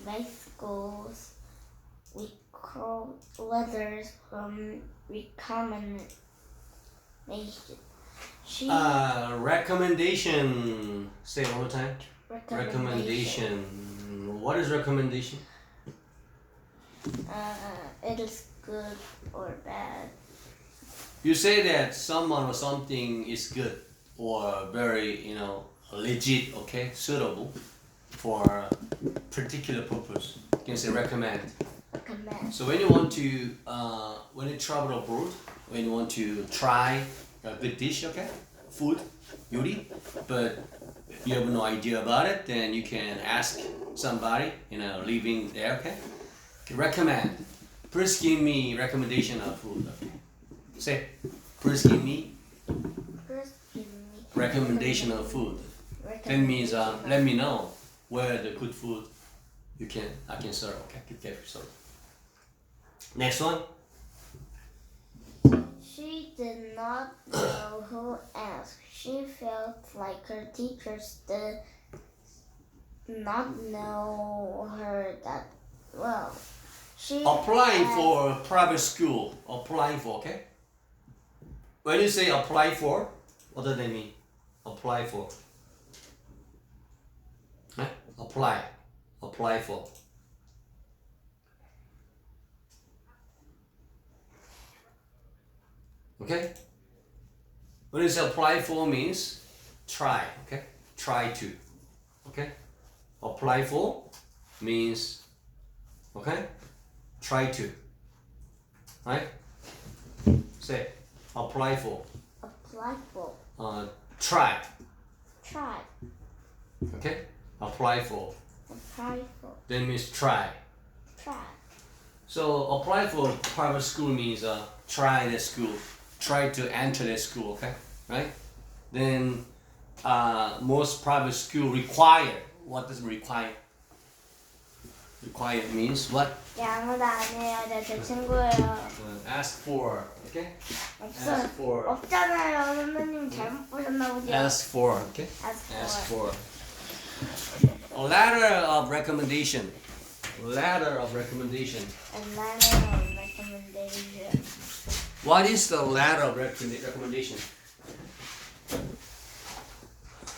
bicycles letters from recommendation. Recommendation. Say it one more time. Recommendation. What is recommendation? It is good or bad. You say that someone or something is good or very, legit, okay, suitable for a particular purpose. You can say recommend. Recommend. So when you want to, when you travel abroad, when you want to try a good dish, okay, food, 요리, but you have no idea about it, then you can ask somebody, living there, okay? Recommend. Please give me recommendation of food. Okay? Say, please give me recommendation of food. That means let me know where the good food I can serve. Okay, get serve. Next one. She did not know who asked. She felt like her teachers did not know her that well. She applying for private school. Applying for, okay? When you say apply for, what does that mean? Apply for. Huh? Apply. Apply for. Okay? When you say apply for means try, okay? Try to. Okay? Apply for means, okay? Try to. Right? Say apply for. Apply for. Try. Try. Okay? Apply for. Apply for. That means try. Try. So apply for private school means try the school. Try to enter the school, okay? Right? Then most private school require. What does require? Require means what? 아무도 안 해요. 제 친구예요. Ask for, okay? 없어요. Ask for. 없잖아요. 선생님 잘못 보셨나 보죠. Ask for, okay? Ask for. A letter of recommendation. Letter of recommendation. A letter of recommendation. What is the letter of recommendation?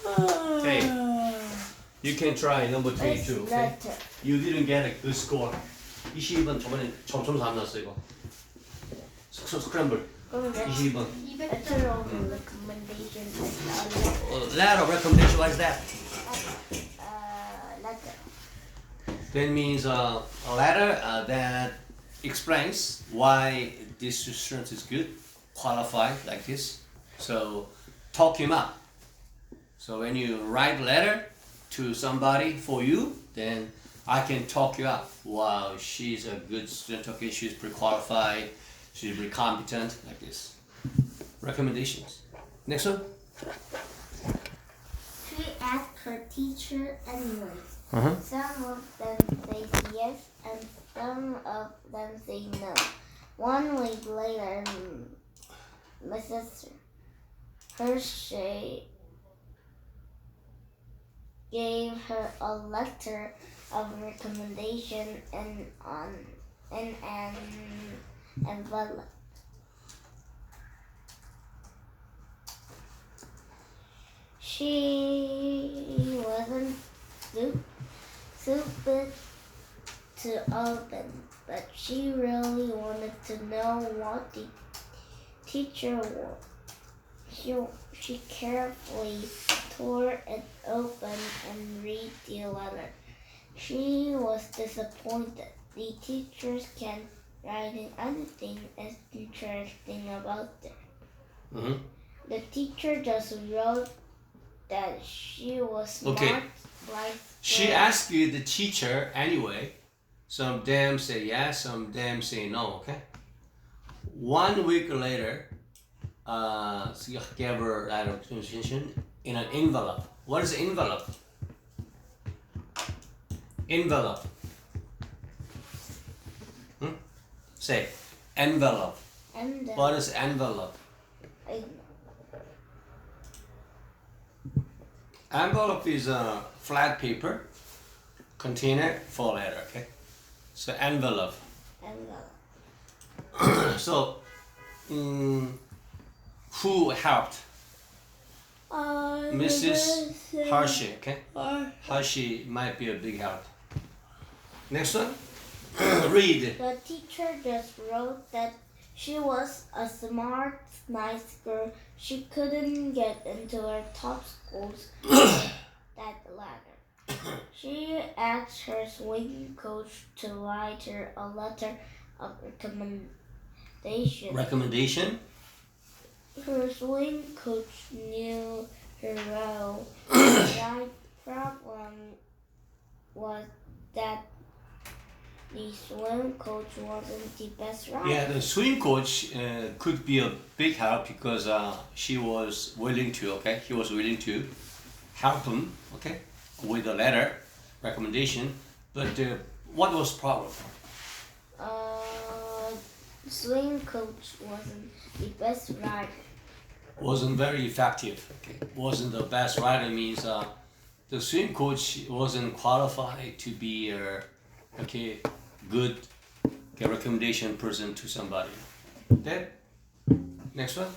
Okay. You can try number 22. Okay? Letter. You didn't get a good score. 22번 저번에 점수 안 나왔어 이거. 스크램블. 22번. Letter of recommendation. Letter of recommendation. What is that? Letter. That means a letter that explains why this student is good, qualified like this. So talk him up. So when you write a letter to somebody for you, then I can talk you up. Wow, she's a good student. Okay, she's pre-qualified. She's very competent, like this. Recommendations. Next one. She asked her teacher anyway. Some of them say yes and some of them say no. 1 week later, Mrs. Hershey gave her a letter of recommendation in an envelope. She wasn't stupid to open, but she really wanted to know what the teacher was. She carefully tore it open and read the letter. She was disappointed. The teachers can't write anything as interesting about them. The teacher just wrote that she was smart, bright. She asked you the teacher anyway. Some of them say yes, some of them say no, okay? 1 week later, she gave her in an envelope. What is envelope? Envelope. Say envelope. What is envelope? Envelope is a flat paper container for letter. Okay, so envelope. Envelope. So, who helped? Mrs. Hershey. Okay, Hershey might be a big help. Next one. Read. The teacher just wrote that she was a smart, nice girl. She couldn't get into her top schools that ladder. She asked her swing coach to write her a letter of recommendation. Recommendation. Her swing coach knew her well. The problem was that the swim coach wasn't the best rider. Yeah, the swim coach could be a big help because she was willing to. Okay, he was willing to help him. Okay, with the letter recommendation. But what was problem? Swim coach wasn't the best rider. Wasn't very effective. Okay, wasn't the best rider means the swim coach wasn't qualified to be a good recommendation person to somebody. Then next one.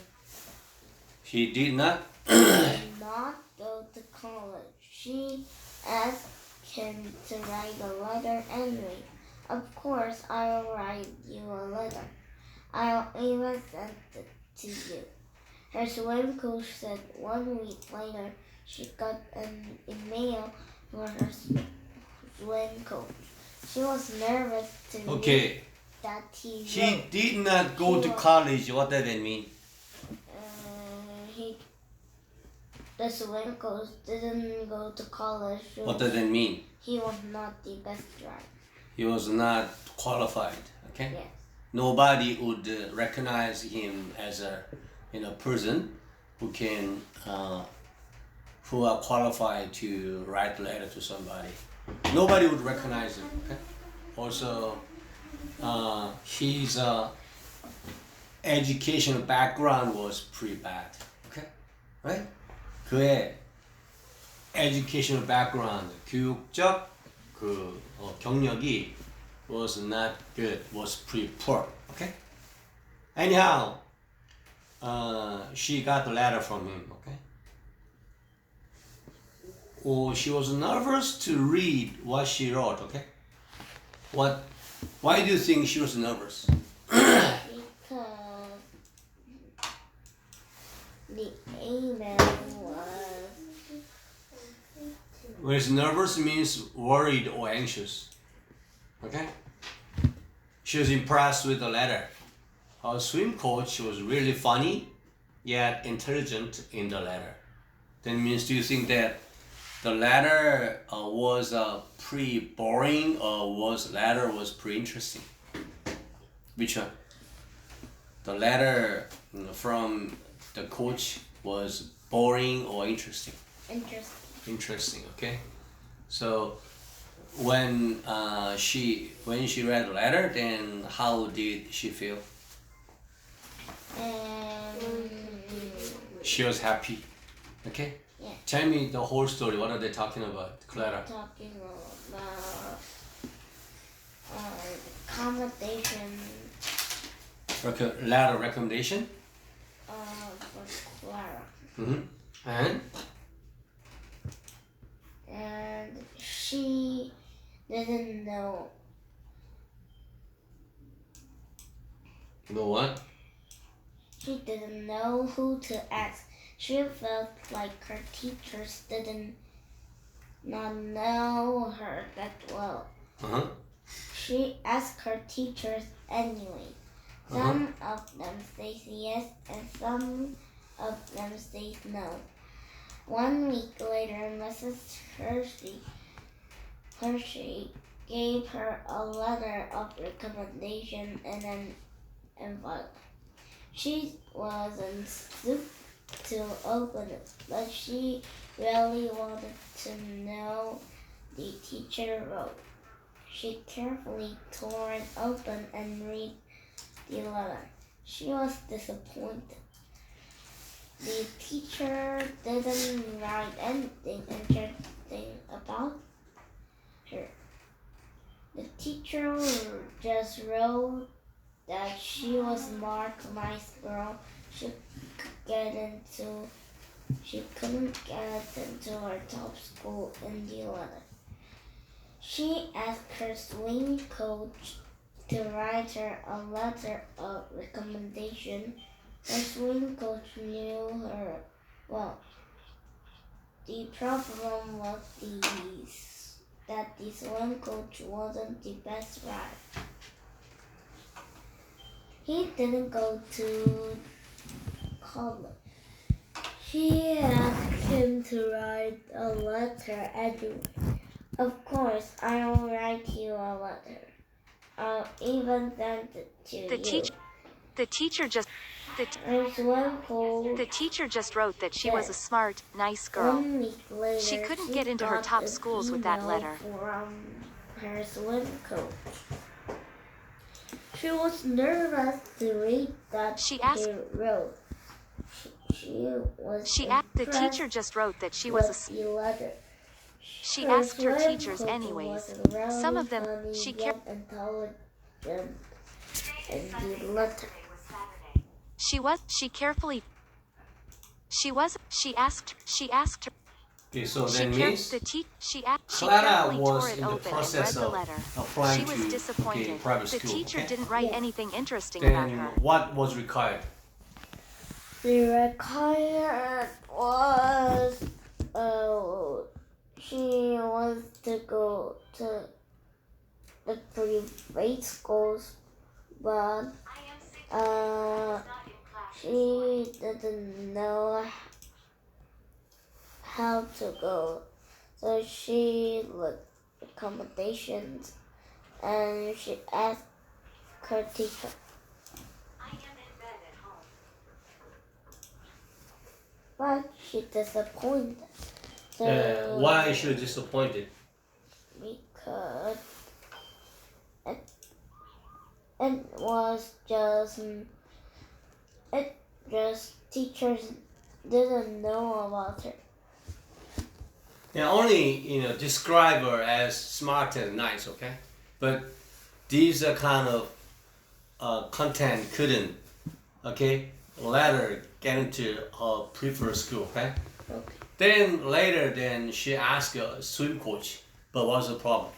He did not not go to college. She asked him to write a letter anyway. Of course, I'll write you a letter. I'll even send it to you. Her swim coach said 1 week later she got an email from her swim coach. She was nervous to read that he wrote. He did not go to college. What does that mean? The swim coach didn't go to college. What does that mean? He was not the best driver. He was not qualified. Okay. Yes. Nobody would recognize him as a person who can who are qualified to write a letter to somebody. Nobody would recognize him. Okay. Also, his educational background was pretty bad. Okay, right? 그의 educational background, 교육적 경력이 was not good, was pretty poor. Okay. Anyhow, she got a letter from him. Okay. Oh, she was nervous to read what she wrote. Okay. Why do you think she was nervous? Because the email Whereas nervous means worried or anxious. Okay? She was impressed with the letter. Her swim coach was really funny, yet intelligent in the letter. That means, do you think that the letter was pretty boring or letter was pretty interesting? Which one? The letter from the coach was boring or interesting? interesting. Interesting. Okay. So when she read the letter, then how did she feel? She was happy. Okay. Yeah. Tell me the whole story. What are they talking about, Clara? Talking about accommodation Letter recommendation. for Clara. And And she didn't know. the what? She didn't know who to ask. She felt like her teachers didn't not know her that well. She asked her teachers anyway. Some of them say yes and some of them say no. 1 week later, Mrs. Hershey gave her a letter of recommendation in an envelope. She wasn't stupid to open it, but she really wanted to know the teacher wrote. She carefully tore it open and read the letter. She was disappointed. The teacher didn't write anything interesting about her. The teacher just wrote that she was marked nice girl. She couldn't get into her top school in the letter. She asked her swing coach to write her a letter of recommendation. Her swing coach knew her well. The problem was that the swim coach wasn't the best rider. He didn't go to college. She asked him to write a letter anyway. Of course, I'll write you a letter. I'll even send it to you. The teacher just wrote that she was a smart, nice girl. 1 week later, She couldn't get into her top got schools an with that email letter. From her swim coach. She was nervous to read that She asked- he wrote. The teacher just wrote that she was a. the letter. She asked her swim teachers coach anyways. was really Some of them funny she yet intelligent in the letter. She asked her. Okay, so She that means Clara carefully was tore it in the open and read process the of letter. applying She was to disappointed. private The school. teacher okay? didn't write Yes. anything interesting about Then her. what was required? The required was she wants to go to the private schools, but she didn't know how to go, so she looked accommodations and she asked her teacher. But she disappointed. So Why is she disappointed? because it just teachers didn't know about her. Now only describe her as smart and nice, okay? But these are kind of content couldn't, okay, let her get into her preferred school, okay? Okay. Then later, she asked a swim coach, but what's the problem?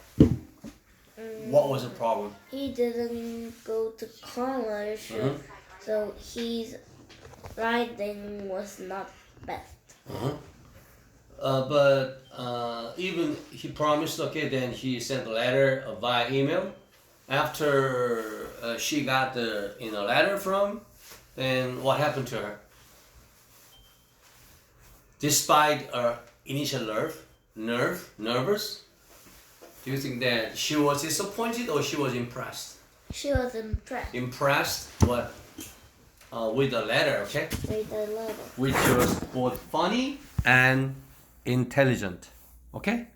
What was the problem? He didn't go to college, so his writing was not best. But even he promised, okay, then he sent a letter via email. After she got the letter from, then what happened to her? Despite her initial nervous, do you think that she was disappointed or she was impressed? She was impressed Impressed what? With the letter, okay? with the letter. Which was both funny and intelligent, okay?